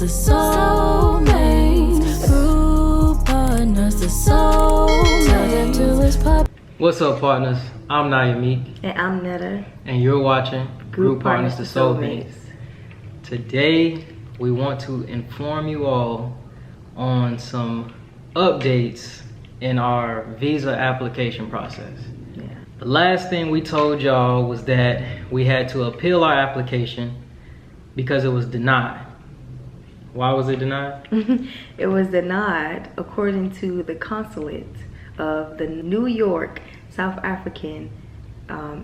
the soulmates. Group partners, the soulmates. Tell them to his pop. What's up, partners? I'm Naya Meek. And I'm Netta. And you're watching Group Partners, the Soulmates. Today, we want to inform you all on some updates in our visa application process. The last thing we told y'all was that we had to appeal our application because it was denied. Why was it denied? It was denied according to the consulate of the New York South African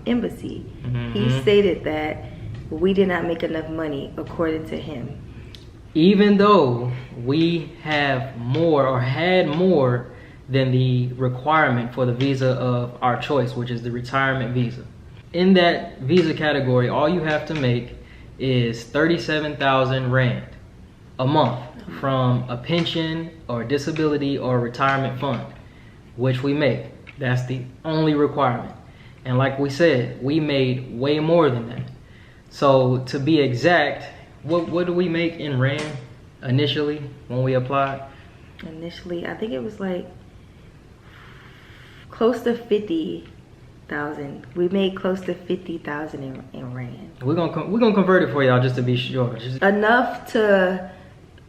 embassy. He stated that we did not make enough money according to him. Even though we have more or had more than the requirement for the visa of our choice, which is the retirement visa. In that visa category, all you have to make is 37,000 Rand a month from a pension or disability or retirement fund, which we make. That's the only requirement. And like we said, we made way more than that. So to be exact, what do we make in Rand initially when we applied? Initially, I think it was like close to 50,000. We made close to 50,000 in Rand. We're gonna convert it for y'all just to be sure. Enough to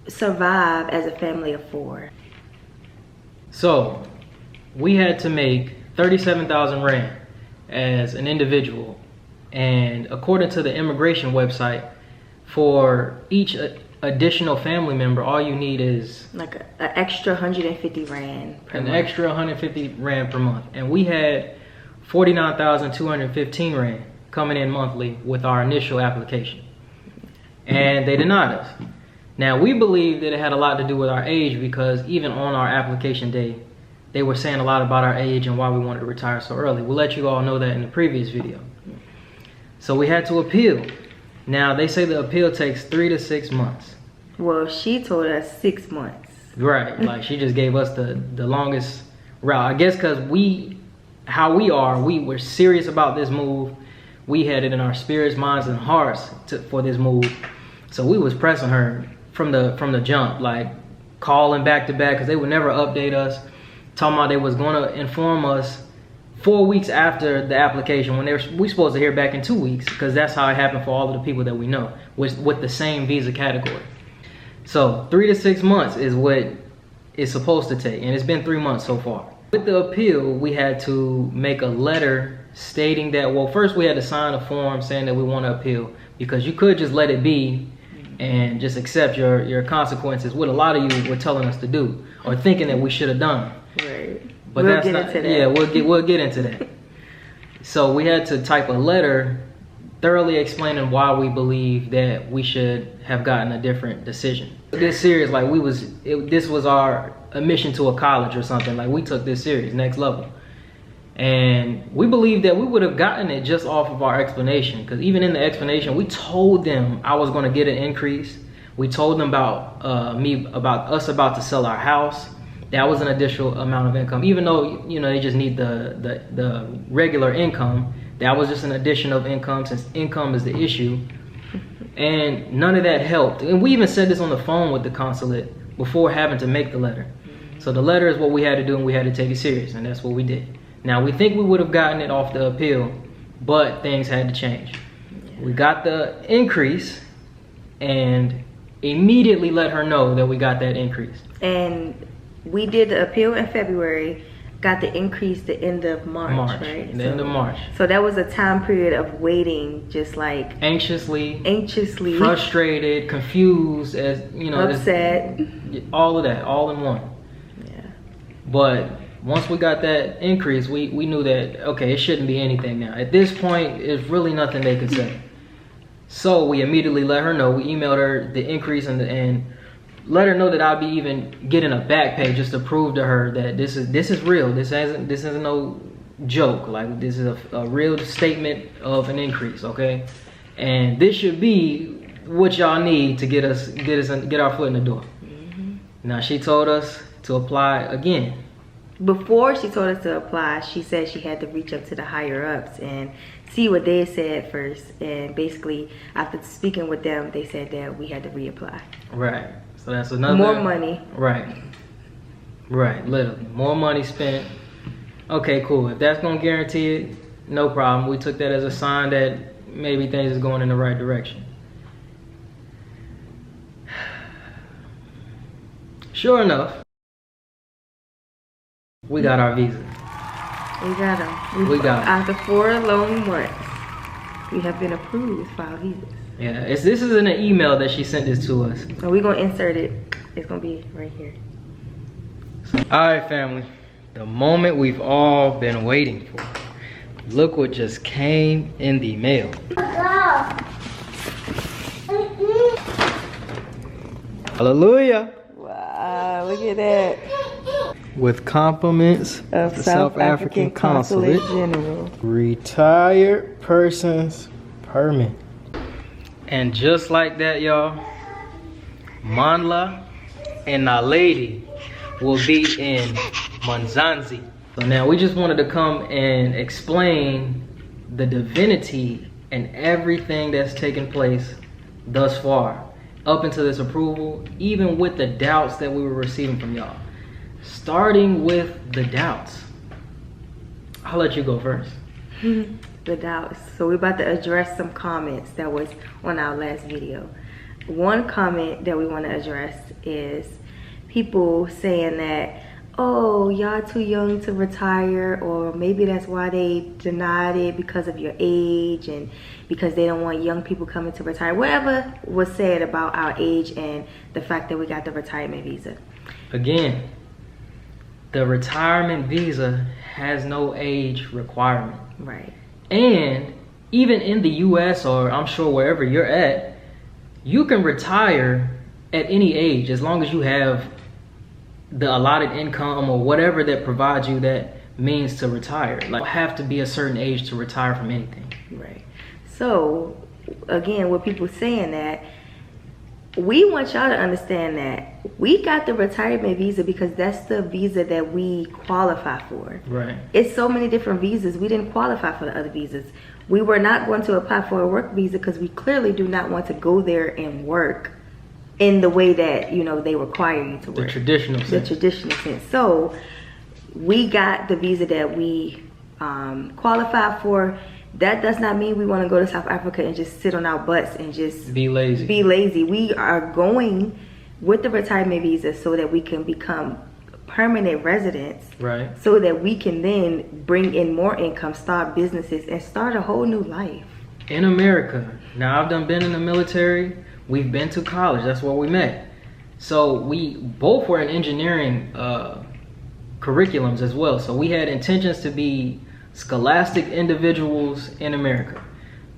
survive as a family of 4. So we had to make 37,000 Rand as an individual, and according to the immigration website, for each additional family member, all you need is like an extra 150 Rand per month. Extra 150 Rand per month. And we had 49,215 Rand coming in monthly with our initial application. And they denied us. Now, we believe that it had a lot to do with our age, because even on our application day, they were saying a lot about our age and why we wanted to retire so early. We'll let you all know that in the previous video. So we had to appeal. Now, they say the appeal takes 3 to 6 months. Well, she told us 6 months. Right, like she just gave us the longest route. I guess because we were serious about this move. We had it in our spirits, minds, and hearts for this move. So we was pressing her from the jump, like calling back to back, because they would never update us, talking about they was going to inform us 4 weeks after the application, when we supposed to hear back in 2 weeks, because that's how it happened for all of the people that we know with the same visa category. So 3 to 6 months is what it's supposed to take, and it's been 3 months so far. With the appeal, we had to make a letter stating that, well, first we had to sign a form saying that we want to appeal, because you could just let it be and just accept your consequences, what a lot of you were telling us to do, or thinking that we should have done. Right. But we'll that's get not, into that. Yeah, we'll get into that. So we had to type a letter thoroughly explaining why we believe that we should have gotten a different decision. This serious, like this was our admission to a college or something. Like, we took this serious, next level. And we believe that we would have gotten it just off of our explanation, because even in the explanation, we told them I was going to get an increase. We told them about us about to sell our house. That was an additional amount of income, even though, you know, they just need the regular income. That was just an addition of income, since income is the issue. And none of that helped. And we even said this on the phone with the consulate before having to make the letter. So the letter is what we had to do, and we had to take it serious, and that's what we did. Now, we think we would have gotten it off the appeal, but things had to change. We got the increase and immediately let her know that we got that increase. And we did the appeal in February, got the increase the end of March, right? The end of March. So that was a time period of waiting, just like anxiously, frustrated, confused, as you know, upset, all of that, all in one. Yeah. But once we got that increase, we knew that, okay, it shouldn't be anything now. At this point, it's really nothing they could say. So we immediately let her know. We emailed her the increase and let her know that I'll be even getting a back pay, just to prove to her that this is real. This isn't no joke. Like, this is a real statement of an increase, okay? And this should be what y'all need to get our foot in the door. Now, she told us to apply again before she told us to apply, she said she had to reach up to the higher ups and see what they said first. And basically, after speaking with them, they said that we had to reapply. Right. So that's another More money. Right. Right. Literally, more money spent. Okay, cool. If that's gonna guarantee it, no problem. We took that as a sign that maybe things is going in the right direction. Sure enough, we got our visa. We got them. We got 'em. After 4 long months, we have been approved for our visas. Yeah, this is in an email that she sent this to us. So we're going to insert it. It's going to be right here. All right, family. The moment we've all been waiting for. Look what just came in the mail. Hallelujah. Wow, look at that. With compliments Of the South African Consulate General. Retired person's permit. And just like that, y'all, Mandla and Naledi will be in Mzansi. So now we just wanted to come and explain the divinity and everything that's taken place thus far, up into this approval, even with the doubts that we were receiving from y'all. Starting with the doubts. I'll let you go first. The doubts. So we're about to address some comments that was on our last video. One comment that we want to address is people saying that, oh, y'all too young to retire, or maybe that's why they denied it, because of your age and because they don't want young people coming to retire. Whatever was said about our age and the fact that we got the retirement visa. Again, the retirement visa has no age requirement. Right. And even in the US, or I'm sure wherever you're at, you can retire at any age as long as you have the allotted income or whatever that provides you that means to retire. Like, you have to be a certain age to retire from anything. Right. So, again, with people saying that, we want y'all to understand that we got the retirement visa because that's the visa that we qualify for. Right. It's so many different visas. We didn't qualify for the other visas. We were not going to apply for a work visa because we clearly do not want to go there and work in the way that, you know, they require you to work. The traditional sense. The traditional sense. So we got the visa that we qualify for. That does not mean we want to go to South Africa and just sit on our butts and just be lazy. We are going with the retirement visa so that we can become permanent residents. Right. So that we can then bring in more income, start businesses, and start a whole new life. In America. Now, I've been in the military. We've been to college. That's where we met. So we both were in engineering curriculums as well. So we had intentions to be scholastic individuals in America,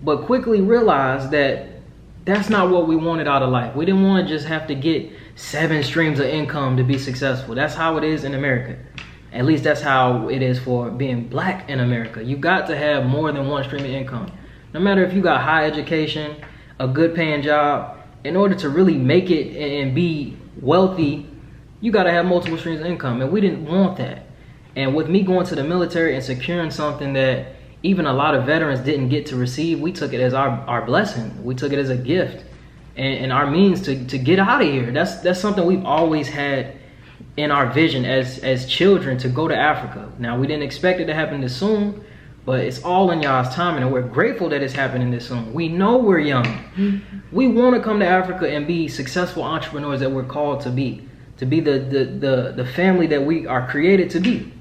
but quickly realized that that's not what we wanted out of life. We didn't want to just have to get 7 streams of income to be successful. That's how it is in America. At least that's how it is for being black in America. You got to have more than 1 stream of income. No matter if you got high education, a good paying job, in order to really make it and be wealthy, you got to have multiple streams of income, and we didn't want that. And with me going to the military and securing something that even a lot of veterans didn't get to receive, we took it as our blessing. We took it as a gift and our means to get out of here. That's something we've always had in our vision as children, to go to Africa. Now, we didn't expect it to happen this soon, but it's all in y'all's timing, and we're grateful that it's happening this soon. We know we're young. We want to come to Africa and be successful entrepreneurs that we're called to be the family that we are created to be.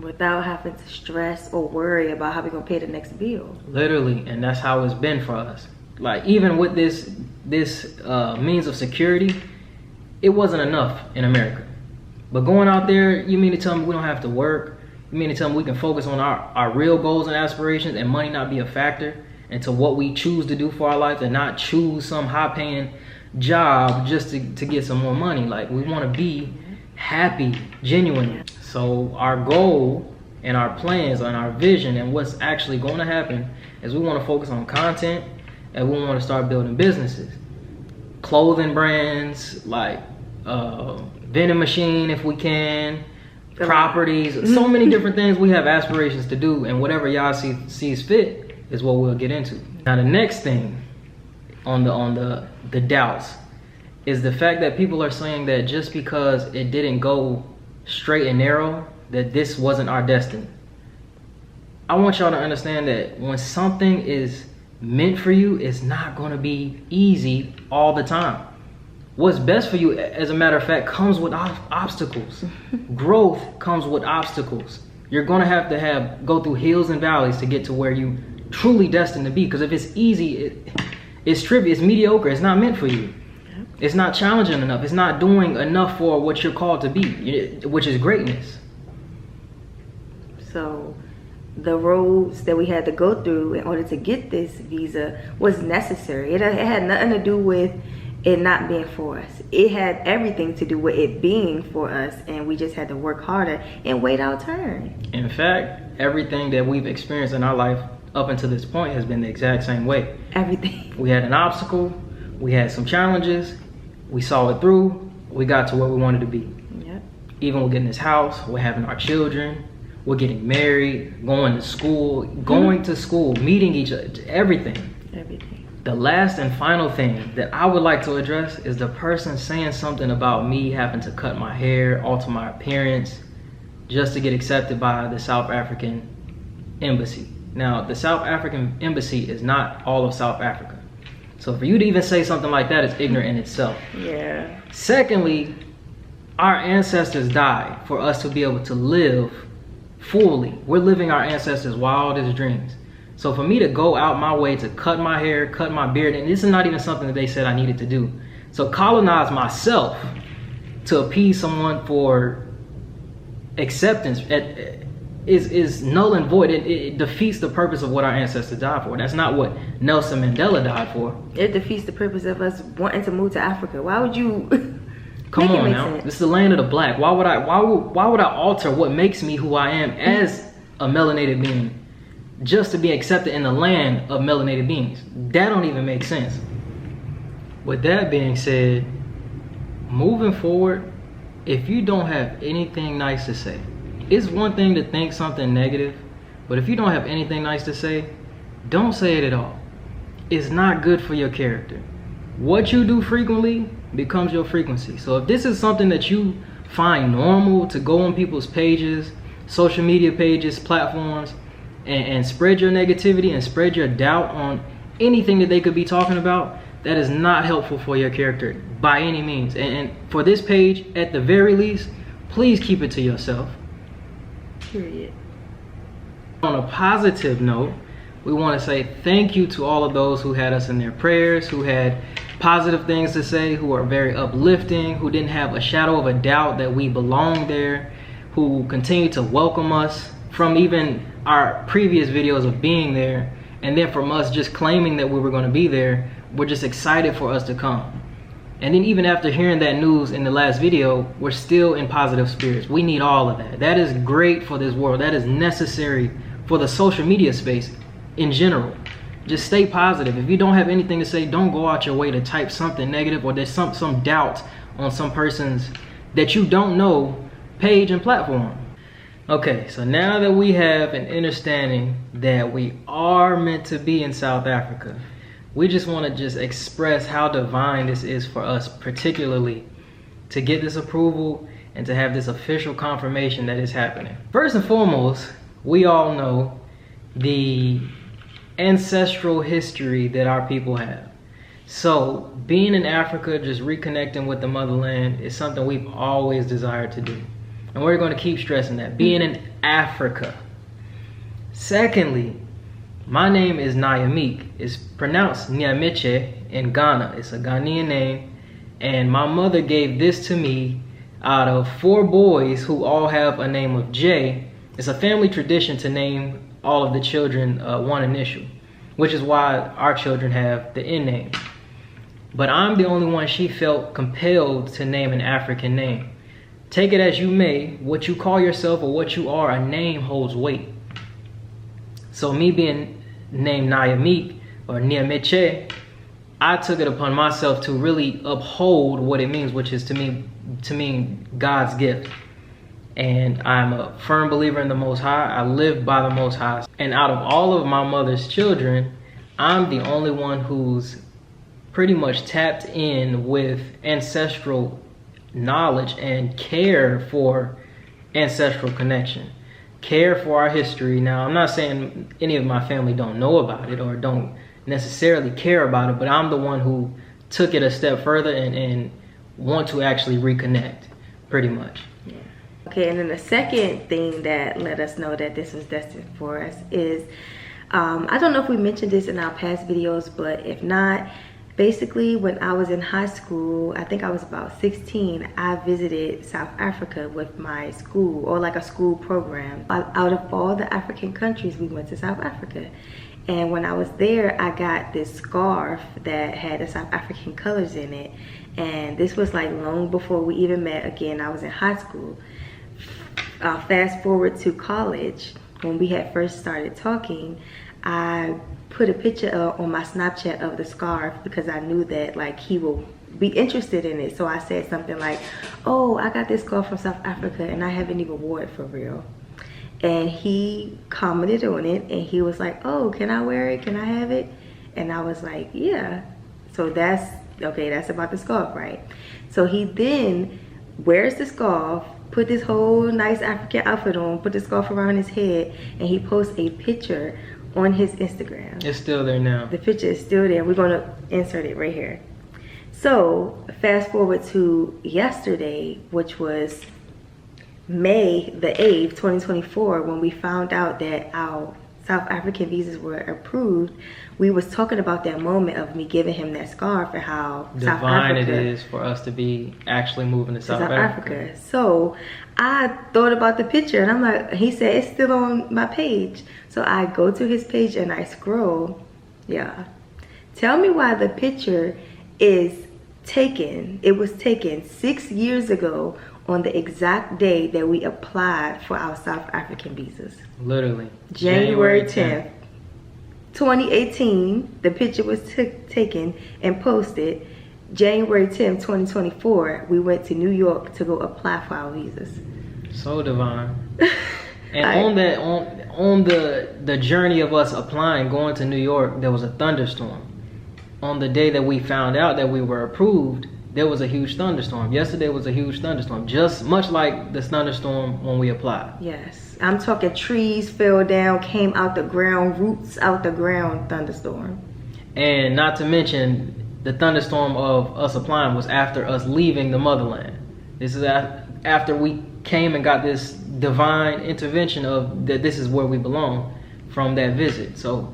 Without having to stress or worry about how we're gonna pay the next bill. Literally, and that's how it's been for us. Like, even with this means of security, it wasn't enough in America. But going out there, you mean to tell me we don't have to work? You mean to tell me we can focus on our real goals and aspirations and money not be a factor into what we choose to do for our life, and not choose some high-paying job just to get some more money? Like, we want to be happy, genuine. So our goal and our plans and our vision and what's actually going to happen is we want to focus on content, and we want to start building businesses. Clothing brands, like vending machine if we can, properties, so many different things we have aspirations to do, and whatever y'all sees fit is what we'll get into. Now the next thing on the doubts is the fact that people are saying that just because it didn't go straight and narrow, that this wasn't our destiny. I want y'all to understand that when something is meant for you, it's not going to be easy all the time. What's best for you, as a matter of fact, comes with obstacles. Growth comes with obstacles. You're going to have go through hills and valleys to get to where you truly destined to be. Because if it's easy, it's trivial, it's mediocre, it's not meant for you. It's not challenging enough. It's not doing enough for what you're called to be, which is greatness. So the roads that we had to go through in order to get this visa was necessary. It had nothing to do with it not being for us. It had everything to do with it being for us, and we just had to work harder and wait our turn. In fact, everything that we've experienced in our life up until this point has been the exact same way. Everything. We had an obstacle, we had some challenges, we saw it through, we got to where we wanted to be. Yep. Even we're getting this house, we're having our children, we're getting married, going to school, meeting each other, everything. Everything. The last and final thing that I would like to address is the person saying something about me having to cut my hair, alter my appearance, just to get accepted by the South African embassy. Now, the South African embassy is not all of South Africa. So for you to even say something like that is ignorant in itself. Yeah. Secondly, our ancestors died for us to be able to live fully. We're living our ancestors' wildest dreams. So for me to go out my way to cut my hair, cut my beard, and this is not even something that they said I needed to do. So colonize myself to appease someone for acceptance is null and void. It defeats the purpose of what our ancestors died for. That's not what Nelson Mandela died for. It defeats the purpose of us wanting to move to Africa. Why would you? Come on now. Sense? This is the land of the black. Why would I alter what makes me who I am as a melanated being just to be accepted in the land of melanated beings? That don't even make sense. With that being said, moving forward, if you don't have anything nice to say, it's one thing to think something negative, but if you don't have anything nice to say, don't say it at all. It's not good for your character. What you do frequently becomes your frequency. So if this is something that you find normal to go on people's pages, social media pages, platforms, and spread your negativity and spread your doubt on anything that they could be talking about, that is not helpful for your character by any means. And for this page, at the very least, please keep it to yourself. Period. On a positive note, we want to say thank you to all of those who had us in their prayers, who had positive things to say, who are very uplifting, who didn't have a shadow of a doubt that we belong there, who continue to welcome us from even our previous videos of being there, and then from us just claiming that we were going to be there. We're just excited for us to come. And then even after hearing that news in the last video, we're still in positive spirits. We need all of that. That is great for this world. That is necessary for the social media space in general. Just stay positive. If you don't have anything to say, don't go out your way to type something negative, or there's some doubt on some person's that you don't know page and platform. Okay, so now that we have an understanding that we are meant to be in South Africa, we just want to just express how divine this is for us, particularly to get this approval and to have this official confirmation that it's happening. First and foremost, we all know the ancestral history that our people have. So being in Africa, just reconnecting with the motherland, is something we've always desired to do. And we're going to keep stressing that, being in Africa. Secondly, my name is Nyamik. It's pronounced Nyamiche in Ghana. It's a Ghanaian name. And my mother gave this to me out of 4 boys who all have a name of J. It's a family tradition to name all of the children one initial, which is why our children have the N name. But I'm the only one she felt compelled to name an African name. Take it as you may, what you call yourself or what you are, a name holds weight. So me being named Nyamik or Nyamiche, I took it upon myself to really uphold what it means, which is to mean God's gift. And I'm a firm believer in the Most High. I live by the Most High. And out of all of my mother's children, I'm the only one who's pretty much tapped in with ancestral knowledge and care for ancestral connection, care for our history. Now, I'm not saying any of my family don't know about it or don't necessarily care about it, but I'm the one who took it a step further and want to actually reconnect, pretty much. Yeah. Okay, and then the second thing that let us know that this was destined for us is, I don't know if we mentioned this in our past videos, but if not, basically when I was in high school, I think I was about 16, I visited South Africa with my school, or like a school program. Out of all the African countries, we went to South Africa. And when I was there, I got this scarf that had the South African colors in it. And this was like long before we even met. Again, I was in high school. Fast forward to college, when we had first started talking, I put a picture on my Snapchat of the scarf because I knew that like he will be interested in it. So I said something like, oh, I got this scarf from South Africa and I haven't even wore it for real. And he commented on it and he was like, oh, can I wear it? Can I have it? And I was like, yeah. So that's, okay, that's about the scarf, right? So he then wears the scarf, put this whole nice African outfit on, put the scarf around his head, and he posts a picture on his Instagram. It's still there now. The picture is still there. We're gonna insert it right here. So fast forward to yesterday, which was May the 8th, 2024, when we found out that our South African visas were approved. We was talking about that moment of me giving him that scarf and how divine it is for us to be actually moving to South Africa. So I thought about the picture and I'm like, he said it's still on my page. So I go to his page and I scroll. Yeah. Tell me why the picture is taken. It was taken 6 years ago on the exact day that we applied for our South African visas. Literally. January 10th, 2018. The picture was taken and posted. January 10th, 2024, we went to New York to go apply for our visas. So divine. And on the journey of us applying, going to New York, there was a thunderstorm. On the day that we found out that we were approved, there was a huge thunderstorm. Yesterday was a huge thunderstorm, just much like the thunderstorm when we applied. Yes, I'm talking trees fell down, came out the ground, roots out the ground thunderstorm. And not to mention, the thunderstorm of us applying was after us leaving the motherland. This is after we came and got this divine intervention of that this is where we belong from that visit. So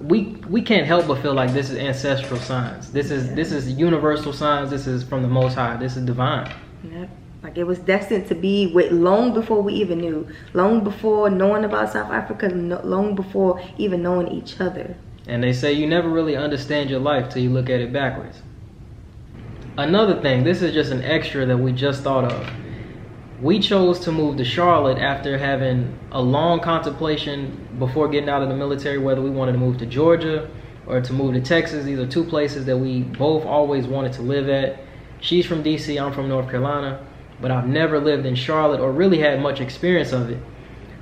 we can't help but feel like this is ancestral signs. This is universal signs. This is from the Most High. This is divine. Yep. Like it was destined to be with long before we even knew, long before knowing about South Africa, long before even knowing each other. And they say you never really understand your life till you look at it backwards. Another thing, this is just an extra that we just thought of. We chose to move to Charlotte after having a long contemplation before getting out of the military, whether we wanted to move to Georgia or to move to Texas. These are two places that we both always wanted to live at. She's from DC, I'm from North Carolina, but I've never lived in Charlotte or really had much experience of it.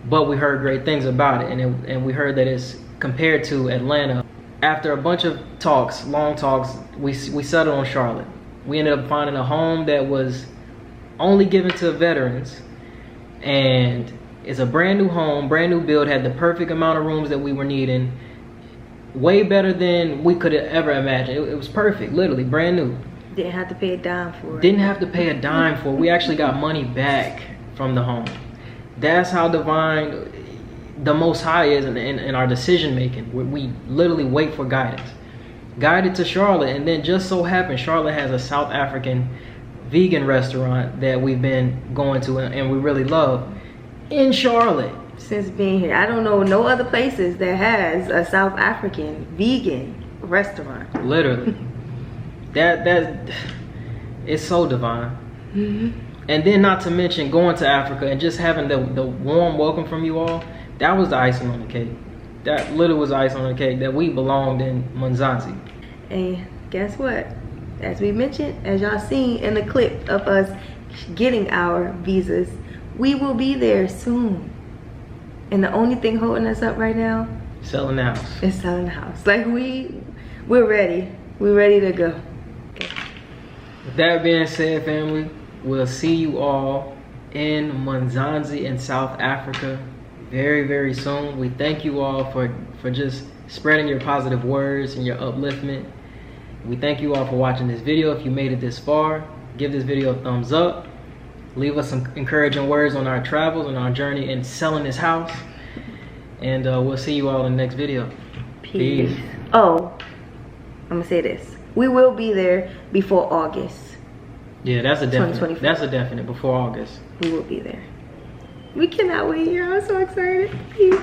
But we heard great things about it, and we heard that it's compared to Atlanta. After a bunch of talks, long talks, we settled on Charlotte. We ended up finding a home that was only given to veterans, and it's a brand new home, brand new build, had the perfect amount of rooms that we were needing, way better than we could have ever imagined. It was perfect, literally brand new. Didn't have to pay a dime for it. Didn't have to pay a dime for it. We actually got money back from the home. That's how divine the Most High is in our decision making. We literally wait for guidance. Guided to Charlotte, and then just so happened Charlotte has a South African vegan restaurant that we've been going to and we really love in Charlotte since being here. I don't know no other places that has a South African vegan restaurant. Literally. that it's so divine. Mm-hmm. And then not to mention going to Africa and just having the warm welcome from you all. That was the icing on the cake. That literally was the icing on the cake, that we belonged in Mzansi. And guess what? As we mentioned, as y'all seen in the clip of us getting our visas, We will be there soon. And the only thing holding us up right now Selling the house. is selling the house. Like we're ready. We're ready to go. Okay. With that being said, family, we'll see you all in Mzansi in South Africa very, very soon. We thank you all for just spreading your positive words and your upliftment. We thank you all for watching this video. If you made it this far, give this video a thumbs up. Leave us some encouraging words on our travels and our journey in selling this house. And we'll see you all in the next video. Peace. Oh, I'm gonna say this. We will be there before August. Yeah, that's a definite. 2024. That's a definite before August. We will be there. We cannot wait, y'all. I'm so excited. Peace.